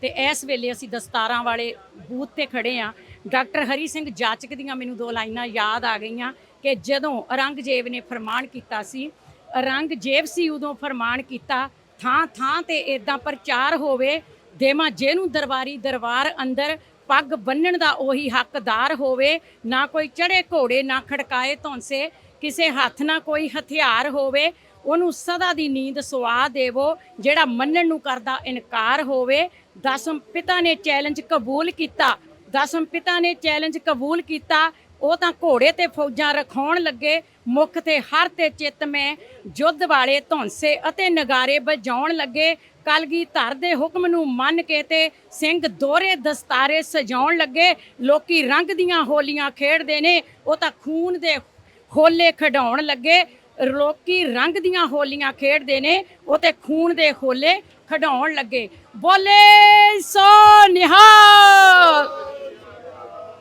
ਤੇ ਇਸ ਵੇਲੇ ਅਸੀਂ ਦਸਤਾਰਾਂ ਵਾਲੇ ਬੂਥ ਤੇ ਖੜੇ ਆ। ਡਾਕਟਰ ਹਰੀ ਸਿੰਘ ਜਾਚਕ ਦੀਆਂ ਮੈਨੂੰ ਦੋ ਲਾਈਨਾਂ ਯਾਦ ਆ ਗਈਆਂ ਕਿ ਜਦੋਂ ਔਰੰਗਜ਼ੇਬ ਨੇ ਫਰਮਾਨ ਕੀਤਾ ਸੀ, ਔਰੰਗਜ਼ੇਬ ਸੀ ਉਦੋਂ ਫਰਮਾਨ ਕੀਤਾ, ਥਾਂ ਥਾਂ ਤੇ ਇਦਾਂ ਪ੍ਰਚਾਰ ਹੋਵੇ, ਦੇਵਾਂ ਜਿਹਨੂੰ ਦਰਬਾਰੀ ਦਰਬਾਰ ਅੰਦਰ, ਪੱਗ ਬੰਨਣ ਦਾ ਉਹੀ ਹੱਕਦਾਰ ਹੋਵੇ, ਨਾ ਕੋਈ ਚੜੇ ਘੋੜੇ ਨਾ ਖੜਕਾਏ ਧੌਂਸੇ, ਕਿਸੇ ਹੱਥ ਨਾ ਕੋਈ ਹਥਿਆਰ ਹੋਵੇ, ਉਹਨੂੰ ਸਦਾ ਦੀ ਨੀਂਦ ਸੁਆ ਦੇਵੋ ਜਿਹੜਾ ਮੰਨਣ ਨੂੰ ਕਰਦਾ ਇਨਕਾਰ ਹੋਵੇ। ਦਸਮ ਪਿਤਾ ਨੇ ਚੈਲੰਜ ਕਬੂਲ ਕੀਤਾ, ਦਸਮ ਪਿਤਾ ਨੇ ਚੈਲੰਜ ਕਬੂਲ ਕੀਤਾ, ਉਹ ਤਾਂ ਘੋੜੇ ਤੇ ਫੌਜਾਂ ਰਖਾਉਣ ਲੱਗੇ, ਮੁੱਖ ਤੇ ਹਰ ਤੇ ਚਿੱਤ ਮੈਂ ਯੁੱਧ ਵਾਲੇ ਧੌਂਸੇ ਅਤੇ ਨਗਾਰੇ ਵਜਾਉਣ ਲੱਗੇ। ਕਲਗੀਧਰ ਦੇ ਹੁਕਮ ਨੂੰ ਮੰਨ ਕੇ ਤੇ ਸਿੰਘ ਦੋਹਰੇ ਦਸਤਾਰੇ ਸਜਾਉਣ ਲੱਗੇ। ਲੋਕੀ ਰੰਗ ਦੀਆਂ ਹੋਲੀਆਂ ਖੇਡਦੇ ਨੇ, ਉਹ ਤਾਂ ਖੂਨ ਦੇ ਹੋਲੇ ਖਿਡਾਉਣ ਲੱਗੇ। ਲੋਕੀ ਰੰਗ ਦੀਆਂ ਹੋਲੀਆਂ ਖੇਡਦੇ ਨੇ, ਉਹ ਤੇ ਖੂਨ ਦੇ ਹੋਲੇ ਖਿਡਾਉਣ ਲੱਗੇ। ਬੋਲੇ